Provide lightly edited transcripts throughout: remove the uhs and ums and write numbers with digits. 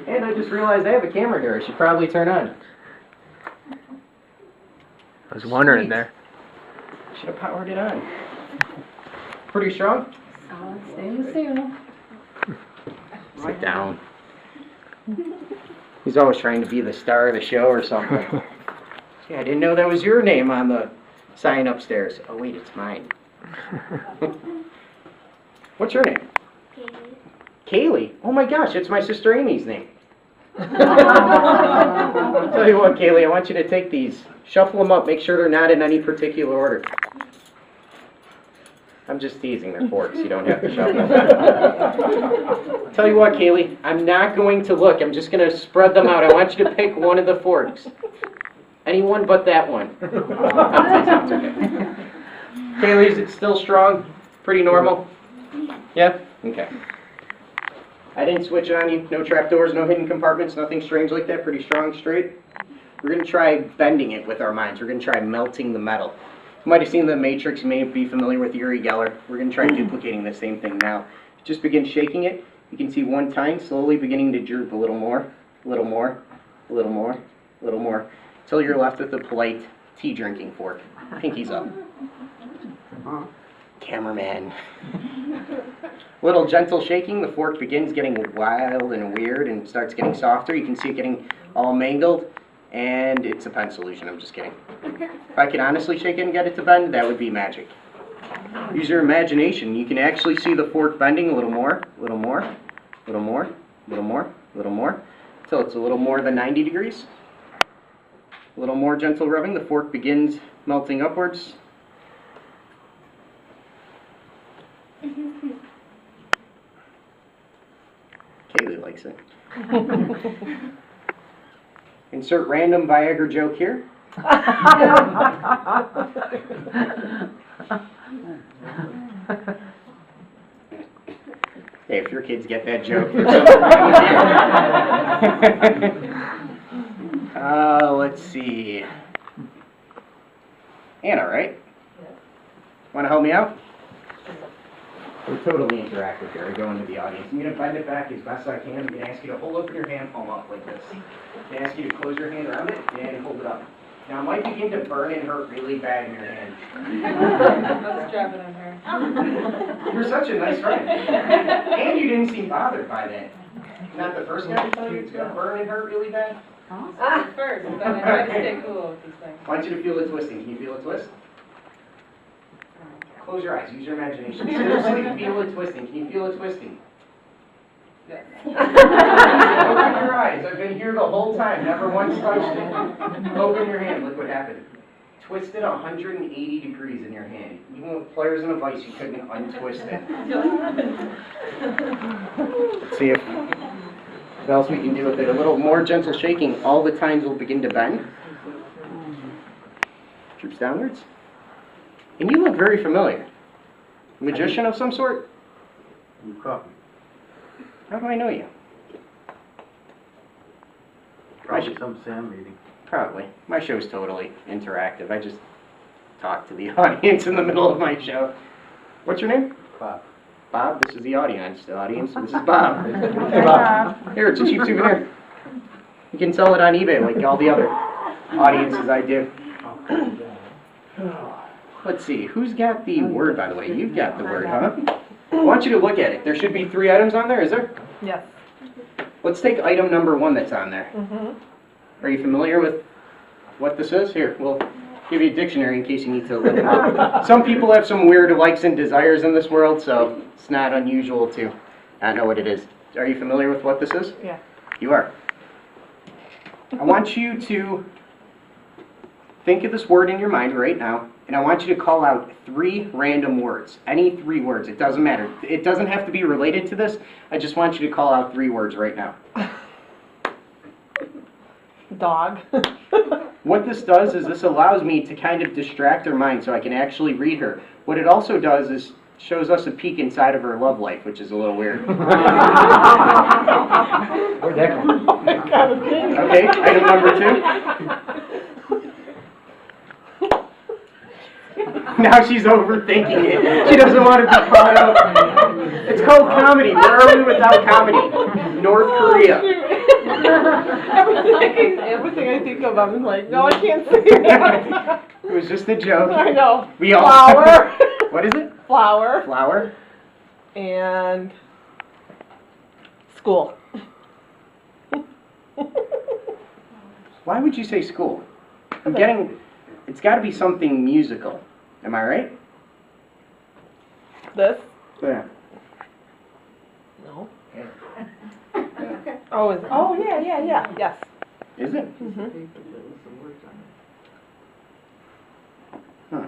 And I just realized I have a camera here. I should probably turn on. I was wondering there. Should have powered it on. Pretty strong? Solid stainless steel. Sit down. He's always trying to be the star of the show or something. Yeah, I didn't know that was your name on the sign upstairs. Oh wait, it's mine. What's your name? Kaylee. Kaylee? Oh my gosh, it's my sister Amy's name. I'll tell you what, Kaylee, I want you to take these, shuffle them up, make sure they're not in any particular order. I'm just teasing, they're forks, you don't have to shuffle them. Tell you what, Kaylee, I'm not going to look, I'm just going to spread them out. I want you to pick one of the forks. Anyone but that one. I'm teasing, it's okay. Kaylee, is it still strong? Pretty normal? Yeah? Okay. I didn't switch on you. No trapdoors, no hidden compartments, nothing strange like that. Pretty strong, straight. We're going to try bending it with our minds. We're going to try melting the metal. You might have seen The Matrix. You may be familiar with Uri Geller. We're going to try duplicating the same thing now. Just begin shaking it. You can see one tine slowly beginning to droop a little more, a little more, a little more, a little more, until you're left with a polite tea drinking fork. Pinkies up. Cameraman. Little gentle shaking, the fork begins getting wild and weird and starts getting softer. You can see it getting all mangled, and it's a pen solution. I'm just kidding. If I could honestly shake it and get it to bend, that would be magic. Use your imagination. You can actually see the fork bending a little more, a little more, a little more, a little more, a little more, until it's a little more than 90 degrees. A little more gentle rubbing, the fork begins melting upwards. Kaylee likes it. Insert random Viagra joke here. Hey, if your kids get that joke, let's see. Anna, right? Want to help me out? We're totally interactive here. I go into the audience. I'm going to bend it back as best I can. I'm going to ask you to hold open your hand palm up like this. I'm going to ask you to close your hand around it and hold it up. Now, it might begin to burn and hurt really bad in your hand. Let's drop it on her. You're such a nice friend. And you didn't seem bothered by that. Not the first guy to tell you it's going to burn and hurt really bad? At first, but I try to stay cool with these things. I want you to feel it twisting. Can you feel it twist? Close your eyes. Use your imagination. Seriously, feel it twisting. Can you feel it twisting? Yes. Open your eyes. I've been here the whole time. Never once touched it. Open your hand. Look what happened. Twisted 180 degrees in your hand. Even with pliers and a vise, you couldn't untwist it. Let's see if what else we can do with it. A little more gentle shaking. All the tines will begin to bend. Droops downwards. And you look very familiar. Magician of some sort? You caught me. How do I know you? Probably some Sam meeting. Probably. My show's totally interactive. I just talk to the audience in the middle of my show. What's your name? Bob. Bob, this is the audience. The audience, this is Bob. Hey, Bob. Here, it's a cheap souvenir. You can sell it on eBay like all the other audiences I do. Let's see, who's got the word, by the way? You've got the word, huh? I want you to look at it. There should be 3 items on there, is there? Yes. Let's take item number 1 that's on there. Are you familiar with what this is? Here, we'll give you a dictionary in case you need to look it up. Some people have some weird likes and desires in this world, so it's not unusual to not know what it is. Are you familiar with what this is? Yeah. You are. I want you to think of this word in your mind right now, and I want you to call out 3 random words. Any 3 words. It doesn't matter. It doesn't have to be related to this. I just want you to call out 3 words right now. Dog. What this does is this allows me to kind of distract her mind so I can actually read her. What it also does is shows us a peek inside of her love life, which is a little weird. Where'd that come from? Okay, item number 2. Now she's overthinking it. She doesn't want to be caught up. It's called comedy. Where are we without comedy? North Korea. Everything I think of, I'm like, no, I can't say that. It was just a joke. I know. We all. Flower. What is it? Flower. Flower? And school. Why would you say school? I'm getting, it's got to be something musical. Am I right? This? Yeah. No. Oh, is oh yeah. Yes. Is it? Mhm. Huh.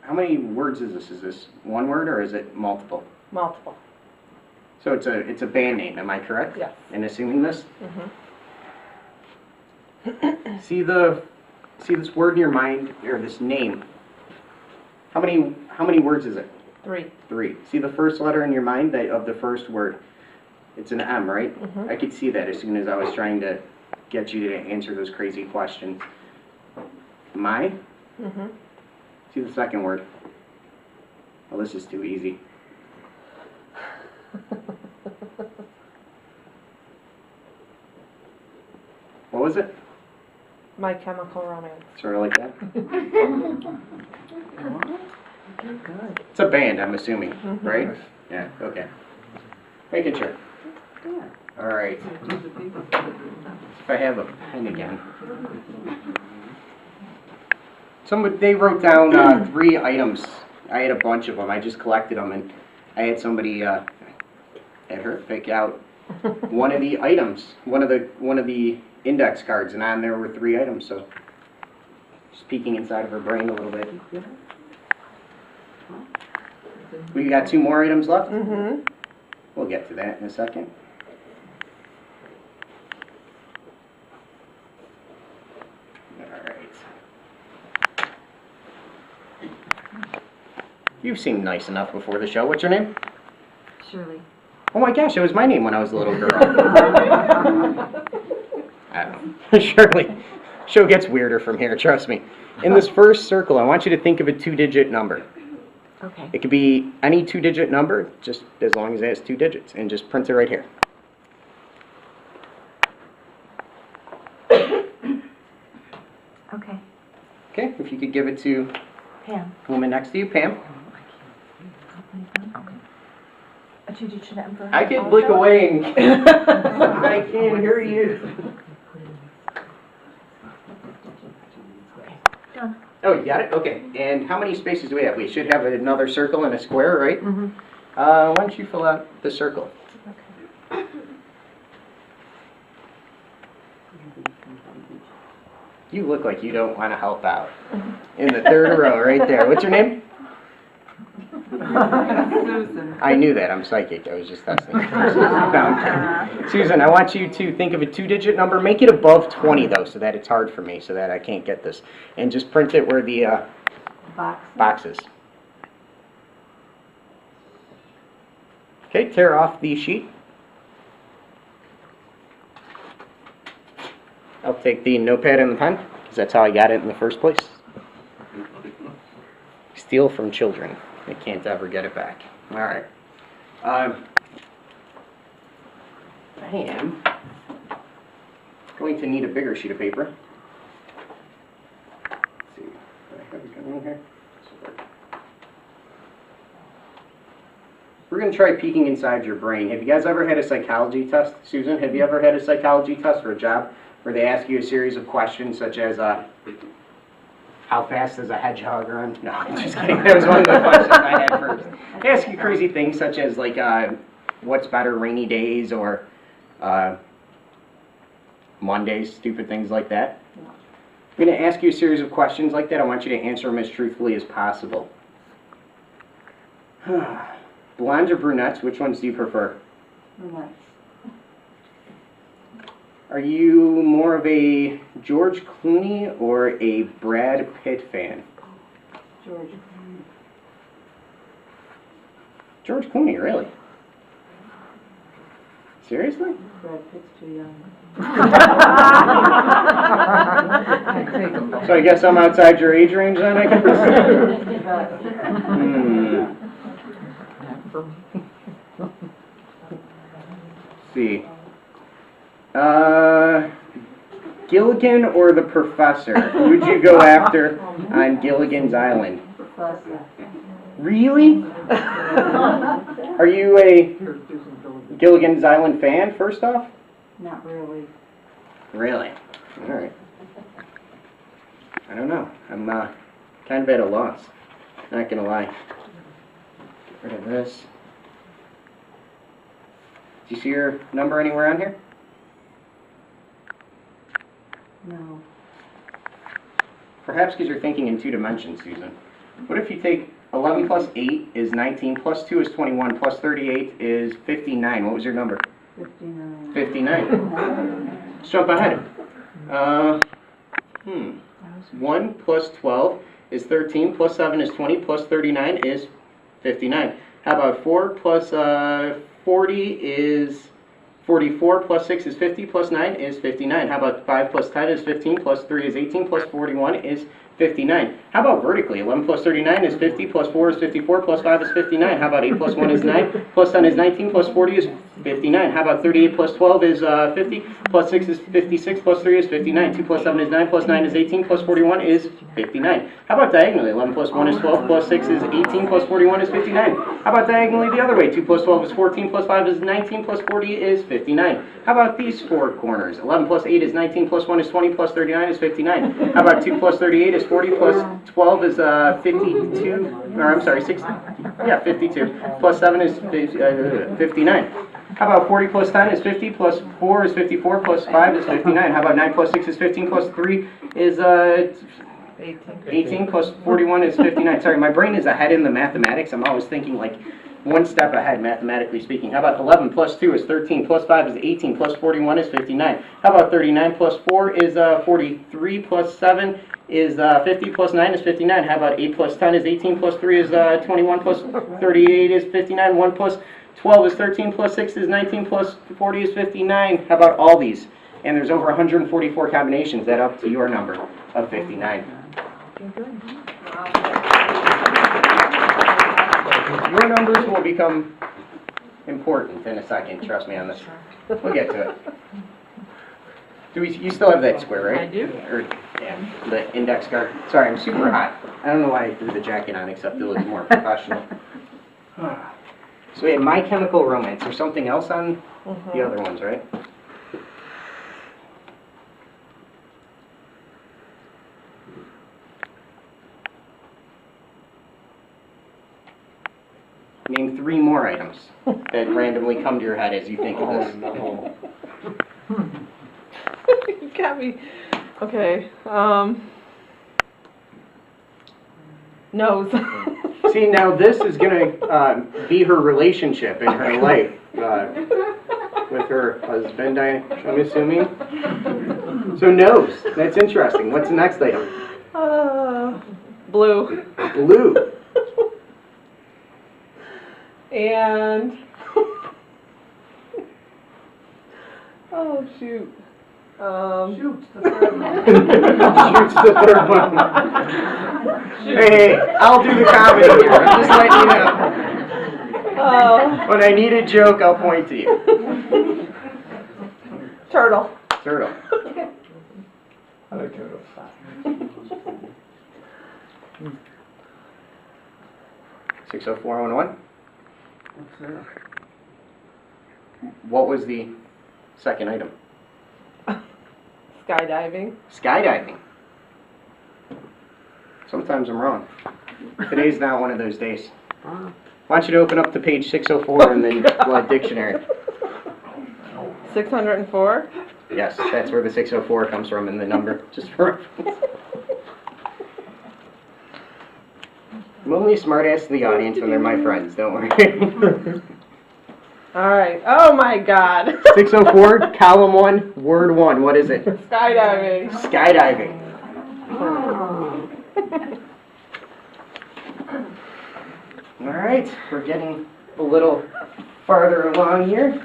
How many words is this? Is this one word or is it multiple? Multiple. So it's a band name, am I correct? Yes. In assuming this? Mhm. See this word in your mind, or this name. How many words is it? 3. 3. See the first letter in your mind of the first word. It's an M, right? Mhm. I could see that as soon as I was trying to get you to answer those crazy questions. My? Mhm. See the second word. Well, this is too easy. What was it? My Chemical Romance. Sort of like that? It's a band, I'm assuming, right? Yeah, okay. Making sure. All right. If I have a pen again. They wrote down 3 items. I had a bunch of them. I just collected them, and I had somebody at her pick out one of the items, one of the index cards, and on there were 3 items. So, just peeking inside of her brain a little bit. We got 2 more items left. Mhm. We'll get to that in a second. You've seemed nice enough before the show. What's your name? Shirley. Oh my gosh, it was my name when I was a little girl. I don't know. Shirley. Show gets weirder from here, trust me. In this first circle, I want you to think of a 2-digit number. Okay. It could be any 2-digit number, just as long as it has 2 digits, and just print it right here. Okay. Okay, if you could give it to Pam. the woman next to you, Pam. Okay. A 2-digit number. I can blink away and I can't hear you. Done. Oh, you got it? Okay. And how many spaces do we have? We should have another circle and a square, right? Mm-hmm. Why don't you fill out the circle? Okay. You look like you don't want to help out. In the 3rd row, right there. What's your name? Susan. I knew that. I'm psychic. I was just testing. No, I'm kidding. Susan, I want you to think of a 2-digit number. Make it above 20, though, so that it's hard for me, so that I can't get this. And just print it where the box is. Okay, tear off the sheet. I'll take the notepad and the pen, because that's how I got it in the first place. Steal from children. They can't ever get it back. All right. I am going to need a bigger sheet of paper. Let's see. Do I have it going here? We're going to try peeking inside your brain. Have you guys ever had a psychology test? Susan, have you ever had a psychology test for a job where they ask you a series of questions such as, how fast does a hedgehog run? No, I'm just kidding. That was one of the questions I had first. They ask you crazy things such as, like, what's better, rainy days or Mondays, stupid things like that. I'm going to ask you a series of questions like that. I want you to answer them as truthfully as possible. Blondes or brunettes, which ones do you prefer? Brunettes. Are you more of a George Clooney or a Brad Pitt fan? George. George Clooney, really? Seriously? Brad Pitt's too young. So I guess I'm outside your age range then, I guess? see. Gilligan or the Professor? Who'd you go after on Gilligan's Island? Professor. Really? Are you a Gilligan's Island fan, first off? Not really. Really? Alright. I don't know. I'm kind of at a loss. Not gonna lie. Get rid of this. Do you see your number anywhere on here? No. Perhaps because you're thinking in two dimensions, Susan. What if you take 11 plus 8 is 19, plus 2 is 21, plus 38 is 59. What was your number? 59. 59. Let's jump ahead. 1 plus 12 is 13, plus 7 is 20, plus 39 is 59. How about 4 plus 40 is 44, plus 6 is 50, plus 9 is 59. How about 5 plus 10 is 15, plus 3 is 18, plus 41 is 59. How about vertically? 11 plus 39 is 50, plus 4 is 54, plus 5 is 59. How about 8 plus 1 is 9, plus 10 is 19, plus 40 is 59. How about 38 plus 12 is 50, plus 6 is 56, plus 3 is 59. 2 plus 7 is 9, plus 9 is 18, plus 41 is 59. How about diagonally? 11 plus 1 is 12, plus 6 is 18, plus 41 is 59. How about diagonally the other way? 2 plus 12 is 14, plus 5 is 19, plus 40 is 59. How about these four corners? 11 plus 8 is 19, plus 1 is 20, plus 39 is 59. How about 2 plus 38 is 40, plus 12 is 52, or I'm sorry, 52. Plus 7 is 59. How about 40 plus 10 is 50, plus 4 is 54, plus 5 is 59. How about 9 plus 6 is 15, plus 3 is 18, plus 41 is 59. Sorry, my brain is ahead in the mathematics. I'm always thinking like one step ahead, mathematically speaking. How about 11 plus 2 is 13, plus 5 is 18, plus 41 is 59. How about 39 plus 4 is 43, plus 7 is 50, plus 9 is 59. How about 8 plus 10 is 18, plus 3 is 21, plus 38 is 59. 1 plus 12 is 13, plus 6 is 19, plus 40 is 59. How about all these? And there's over 144 combinations that up to your number of 59. Your numbers will become important in a second. Trust me on this. We'll get to it. You still have that square, right? I do. Or, yeah, the index card. Sorry, I'm super hot. I don't know why I threw the jacket on, except it looks more professional. So we have My Chemical Romance. There's something else on the other ones, right? Name 3 more items that randomly come to your head as you think of this. You got me. Okay. Nose. See, now this is going to be her relationship in her life with her husband, I'm assuming. So nose, that's interesting. What's the next item? Blue. Blue. And oh shoot. Shoot, the third one. Shoots the third one. Hey, I'll do the comedy here. I'm just letting you know. When I need a joke, I'll point to you. Turtle. Turtle. I like turtles. 60411. What's that? What was the second item? Skydiving. Skydiving. Sometimes I'm wrong. Today's not one of those days. I want you to open up to page 604 in the dictionary. 604. Yes, that's where the 604 comes from in the number. Just for reference. I'm only a smartass to the audience when they're my friends, don't worry. All right. Oh my God. 604, column 1, word 1. What is it? Skydiving. Skydiving. All right, we're getting a little farther along here.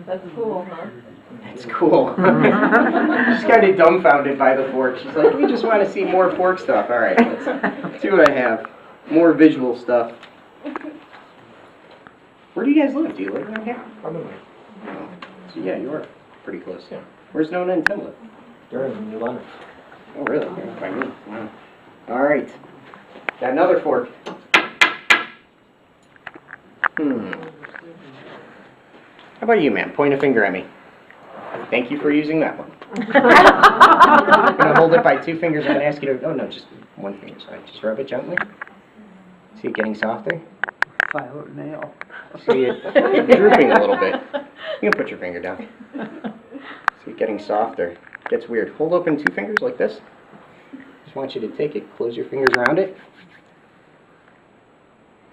That's cool, huh? It's cool. She's kind of dumbfounded by the fork. She's like, we just want to see more fork stuff. All right, let's see what I have. More visual stuff. Where do you guys live? Do you live around here? So yeah, you are pretty close. Yeah. Where's Nona and Tim live? They're in New London. Oh, really? By me. Wow. All right. Got another fork. How about you, ma'am? Point a finger at me. Thank you for using that one. I'm going to hold it by 2 fingers. I'm going to ask you to... Oh, no, just 1 finger. Sorry. Just rub it gently. See it getting softer? Violet nail. See it drooping a little bit. You can put your finger down. See it getting softer. Gets weird. Hold open 2 fingers like this. Just want you to take it, close your fingers around it.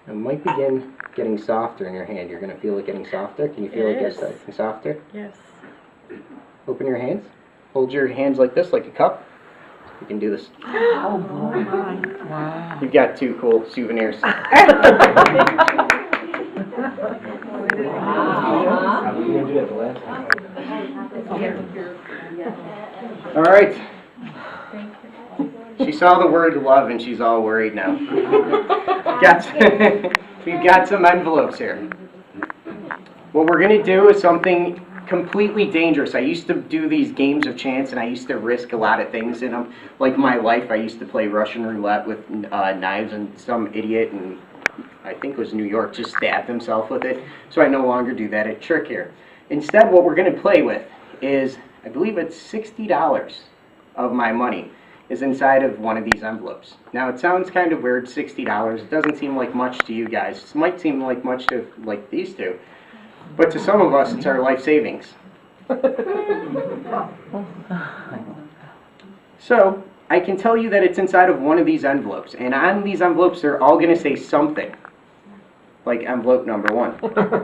It might begin getting softer in your hand. You're going to feel it getting softer. Can you feel it getting softer? Yes. Open your hands. Hold your hands like this, like a cup. You can do this. Oh, boy. Wow. You've got 2 cool souvenirs. You gonna do that the last time? All right. She saw the word love and she's all worried now. We've got some envelopes here. What we're going to do is something completely dangerous. I used to do these games of chance and I used to risk a lot of things in them. Like my life, I used to play Russian roulette with knives, and some idiot, and I think it was New York, just stabbed himself with it. So I no longer do that at trick here. Instead, what we're going to play with is, I believe it's $60 of my money is inside of one of these envelopes. Now it sounds kind of weird, $60. It doesn't seem like much to you guys. It might seem like much to like these two. But to some of us, it's our life savings. So I can tell you that it's inside of one of these envelopes. And on these envelopes, they're all going to say something. Like envelope number 1.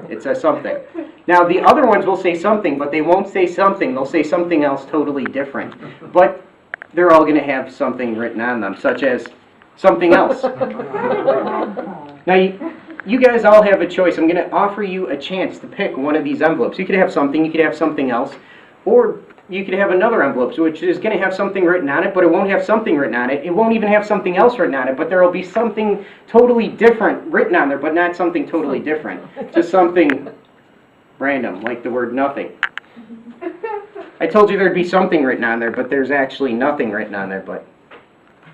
It says something. Now the other ones will say something, but they won't say something. They'll say something else totally different. But they're all going to have something written on them, such as something else. Now, you guys all have a choice. I'm going to offer you a chance to pick one of these envelopes. You could have something, you could have something else, or you could have another envelope, which is going to have something written on it, but it won't have something written on it. It won't even have something else written on it, but there will be something totally different written on there, but not something totally different. Just something random, like the word nothing. I told you there'd be something written on there, but there's actually nothing written on there, but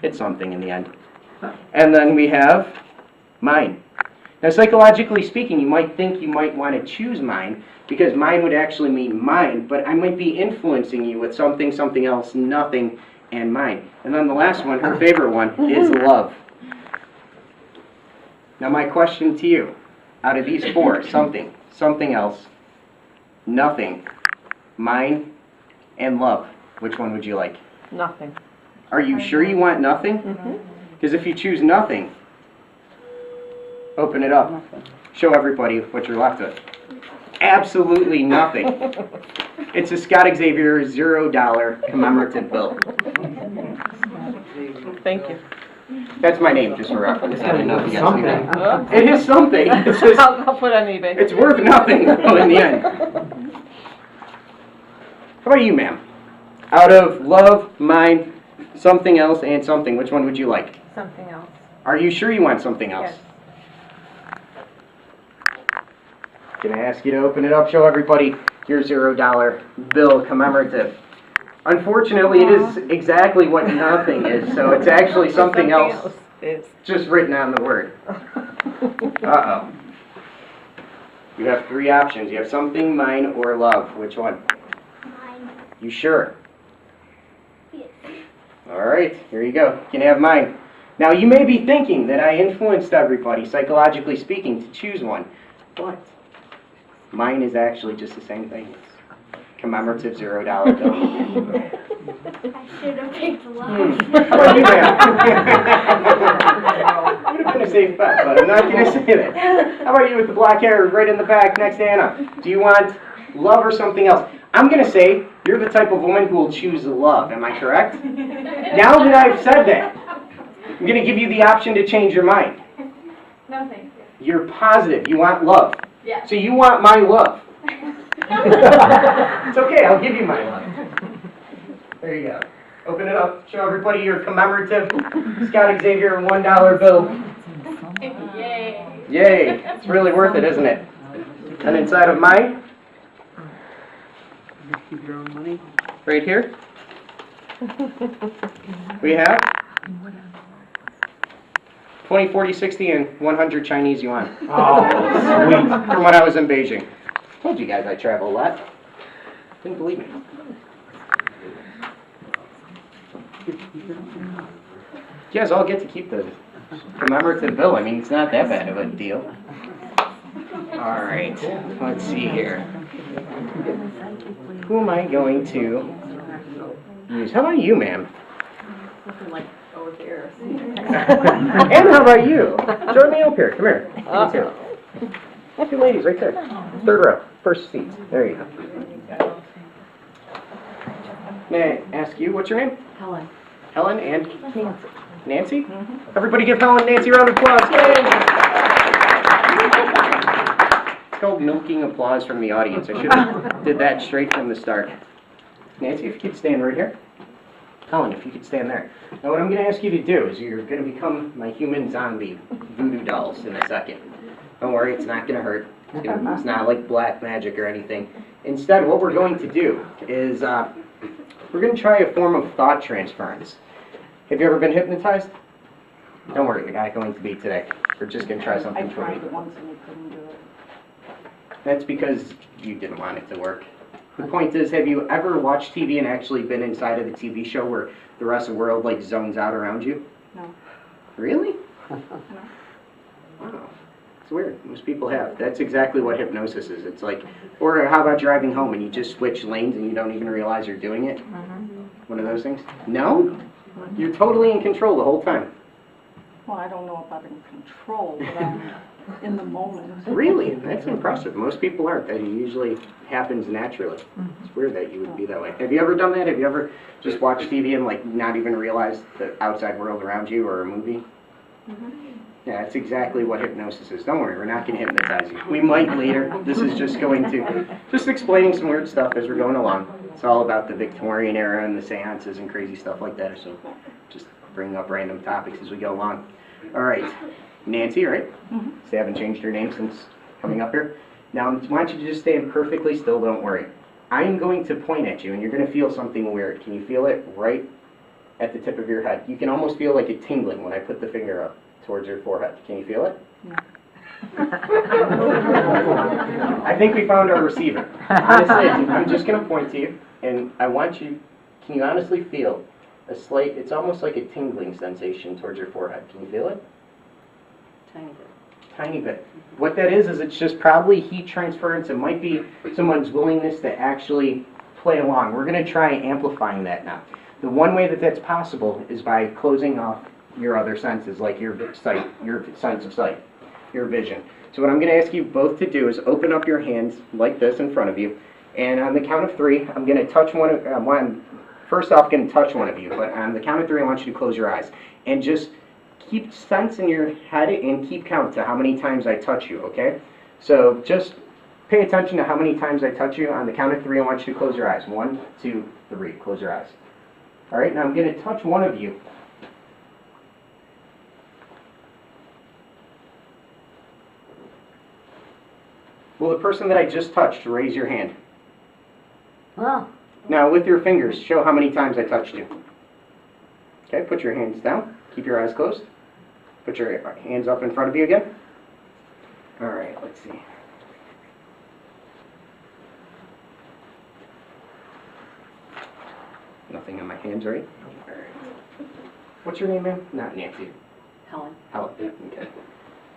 it's something in the end. And then we have mine. Now, psychologically speaking, you might think you might want to choose mine, because mine would actually mean mine, but I might be influencing you with something, something else, nothing, and mine. And then the last one, her favorite one, is love. Now, my question to you, out of these 4, something, something else, nothing, mine, and love, which one would you like? Nothing. Are you sure you want nothing? Because if you choose nothing, open it up. Show everybody what you're left with. Absolutely nothing. It's a Scott Xavier $0 commemorative bill. Thank you. That's my name, just for reference. I didn't know if you guys knew Something. that. It is something. It's just, I'll put it on eBay. it's worth nothing, though, in the end. How about you, ma'am? Out of love, mine, something else, and something, which one would you like? Something else. Are you sure you want something else? Yes. Gonna ask you to open it up, show everybody your $0 bill commemorative. Unfortunately, it is exactly what nothing is, so it's actually something else is. just written on the word. Uh-oh. You have 3 options. You have something, mine, or love. Which one? Mine. You sure? Yes. All right, here you go. You can have mine. Now, you may be thinking that I influenced everybody, psychologically speaking, to choose one, but mine is actually just the same thing. It's commemorative $0 bill. I should have picked love. How about you, ma'am? Would have been a safe bet, but I'm not going to say that. How about you with the black hair right in the back next to Anna? Do you want love or something else? I'm going to say you're the type of woman who will choose love. Am I correct? Now that I've said that, I'm going to give you the option to change your mind. No, thank you. You're positive. You want love. Yeah. So you want my love. It's okay. I'll give you my love. There you go. Open it up. Show everybody your commemorative Scott Xavier $1 bill. Yay. Yay. It's really worth it, isn't it? And inside of mine, Keep your own money. Right here, we have 20, 40, 60, and 100 Chinese yuan. Oh, sweet. From when I was in Beijing. Told you guys I travel a lot. Didn't believe me. You guys all get to keep the commemorative bill. I mean, it's not that bad of a deal. All right, let's see here. Who am I going to use? How about you, ma'am? Looking like over there. And how about you? Join me up here. Come here. You too. Two ladies right there. Third row. First seat. There you go. May I ask you, what's your name? Helen. Helen and Nancy? Everybody give Helen and Nancy a round of applause. It's called milking applause from the audience. I should have did that straight from the start. Nancy, if you could stand right here. Helen, if you could stand there. Now what I'm going to ask you to do is you're going to become my human zombie voodoo dolls in a second. Don't worry, it's not going to hurt. It's not like black magic or anything. Instead, what we're going to do is we're going to try a form of thought transference. Have you ever been hypnotized? Don't worry, you're not going to be today. We're just going to try I something for tried you. it once and I couldn't do it. That's because you didn't want it to work. The point is, have you ever watched TV and actually been inside of the TV show where the rest of the world like zones out around you? No. Really? Wow. It's weird. Most people have. That's exactly what hypnosis is. It's like, or how about driving home and you just switch lanes and you don't even realize you're doing it? One of those things? No? You're totally in control the whole time. Well, I don't know about in control, but I'm in the moment. Really? That's impressive. Most people aren't. That usually happens naturally. It's weird that you would be that way. Have you ever done that? Have you ever just watched TV and like not even realized the outside world around you or a movie? Yeah, that's exactly what hypnosis is. Don't worry, we're not going to hypnotize you. We might later. This is just going to, just explaining some weird stuff as we're going along. It's all about the Victorian era and the seances and crazy stuff like that. So just bring up random topics as we go along. All right, Nancy, right? So you haven't changed your name since coming up here. Now, I want you to just stand perfectly still, don't worry. I am going to point at you and you're going to feel something weird. Can you feel it right at the tip of your head? You can almost feel like it tingling when I put the finger up towards your forehead. Can you feel it? No. I think we found our receiver. Honestly, I'm just going to point to you, and I want you, can you honestly feel a slight, it's almost like a tingling sensation towards your forehead. Can you feel it? Tiny bit. Tiny bit. What that is it's just probably heat transference. It might be someone's willingness to actually play along. We're going to try amplifying that now. The one way that that's possible is by closing off your other senses, like your sight, your sense of sight, your vision. So what I'm going to ask you both to do is open up your hands like this in front of you, and on the count of three, I'm going to touch one of, first off, going to touch one of you, but on the count of three, I want you to close your eyes, and just keep sense in your head and keep count to how many times I touch you, okay? So just pay attention to how many times I touch you. On the count of three, I want you to close your eyes. 1, 2, 3. Close your eyes. All right, now I'm going to touch one of you. Will the person that I just touched raise your hand? Oh. Now with your fingers, show how many times I touched you. Okay, put your hands down. Keep your eyes closed. Put your hands up in front of you again. All right, let's see. Nothing on my hands, right? All right. What's your name, ma'am? Not Nancy. Helen. Helen. Okay.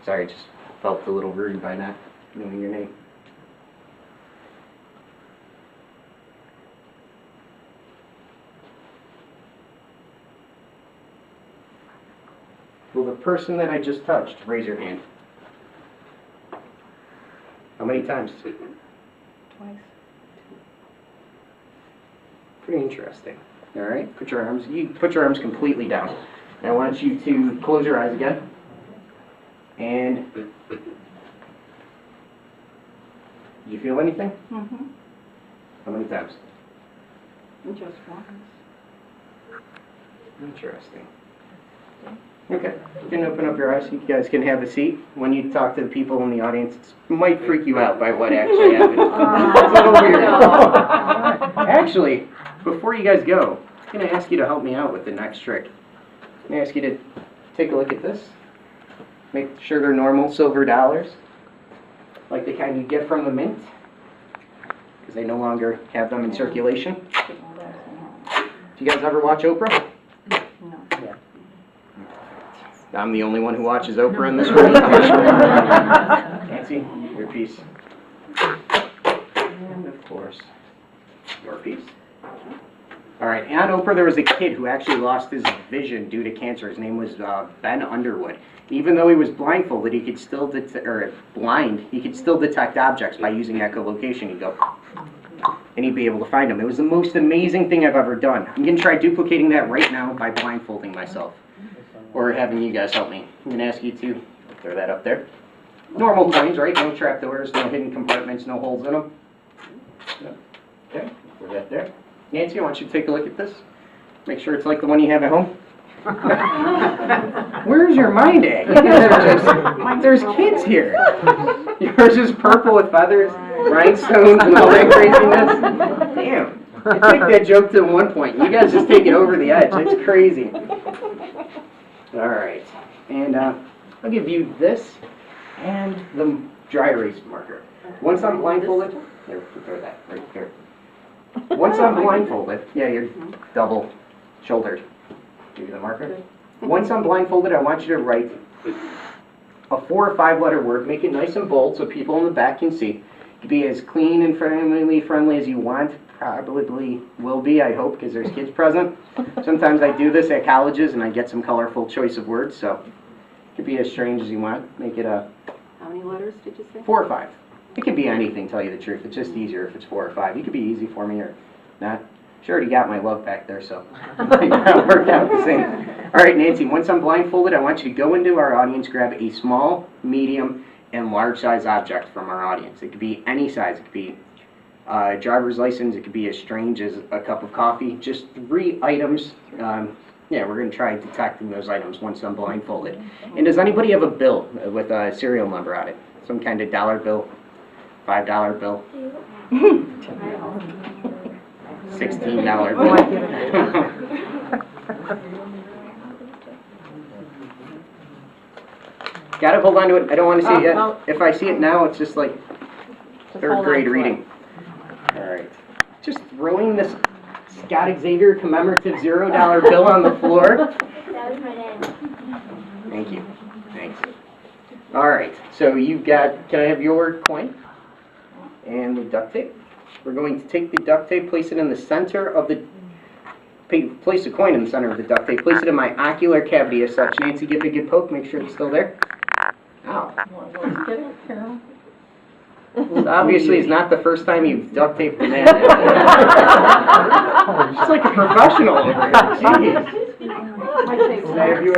Sorry, I just felt a little rude by not knowing your name. Will the person that I just touched raise your hand? How many times? Twice. Pretty interesting. All right, put your arms completely down. And I want you to close your eyes again. And did you feel anything? Mm-hmm. How many times? Just once. Interesting. Okay, you can open up your eyes. You guys can have a seat. When you talk to the people in the audience, it might freak you out by what actually happened. It's a little weird. Actually, before you guys go, I'm going to ask you to help me out with the next trick. I'm going to ask you to take a look at this. Make sure they're normal silver dollars, like the kind you get from the mint, because they no longer have them in circulation. Do you guys ever watch Oprah? No. I'm the only one who watches Oprah in this room. Nancy, your piece. And of course, your piece. All right, on Oprah there was a kid who actually lost his vision due to cancer. His name was Ben Underwood. Even though he was blindfolded, he could still he could still detect objects by using echolocation. He'd go, and he'd be able to find them. It was the most amazing thing I've ever done. I'm going to try duplicating that right now by blindfolding myself, or having you guys help me. I'm going to ask you to throw that up there. Normal coins, right? No trapdoors, no hidden compartments, no holes in them. Okay, throw that there. Nancy, I want you to take a look at this. Make sure it's like the one you have at home. Where's your mind at? You guys are just, there's kids here. Yours is purple with feathers, rhinestones, and all that craziness. Damn. I took that joke to one point. You guys just take it over the edge. It's crazy. All right. And I'll give you this and the dry erase marker. Once I'm blindfolded, there, throw that right here. Once I'm blindfolded, yeah, you're double shouldered. Give you the marker. Once I'm blindfolded, I want you to write a 4 or 5 letter word. Make it nice and bold so people in the back can see. It can be as clean and friendly as you want. Probably will be, I hope, because there's kids present. Sometimes I do this at colleges and I get some colorful choice of words, so it could be as strange as you want. Make it a... How many letters did you say? 4 or 5. It could be anything, tell you the truth. It's just easier if it's 4 or 5. You could be easy for me or not. She already got my love back there, so that worked out the same. All right, Nancy, once I'm blindfolded, I want you to go into our audience, grab a small, medium, and large size object from our audience. It could be any size. It could be a driver's license. It could be as strange as a cup of coffee. Just 3 items. Yeah, we're going to try detecting those items once I'm blindfolded. And does anybody have a bill with a serial number on it? Some kind of dollar bill, $5 bill, $16 bill. Gotta hold on to it. I don't want to see it yet. If I see it now, it's just like 3rd grade reading. All right. Just throwing this Scott Xavier commemorative $0 bill on the floor. That was my dad. Thank you. Thanks. All right. So you've got, can I have your coin? And the duct tape. We're going to take the duct tape, place it in the center of the, place the coin in the center of the duct tape, place it in my ocular cavity as such. Nancy, give it a good poke, make sure it's still there. Ow. This obviously is not the first time you've duct taped an ad. She's like a professional over here. Jeez. Did I have you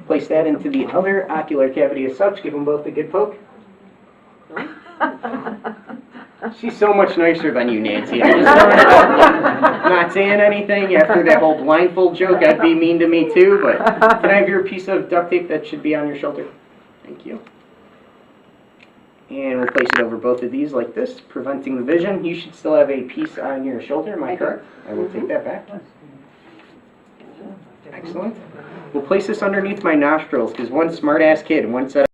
place that into the other ocular cavity as such. Give them both a good poke. She's so much nicer than you, Nancy. I just don't know. Not saying anything after that whole blindfold joke. I'd be mean to me too, but can I have your piece of duct tape that should be on your shoulder? Thank you. And we'll place it over both of these like this, preventing the vision. You should still have a piece on your shoulder, am I correct? I will take that back. Excellent. We'll place this underneath my nostrils because one smart-ass kid once said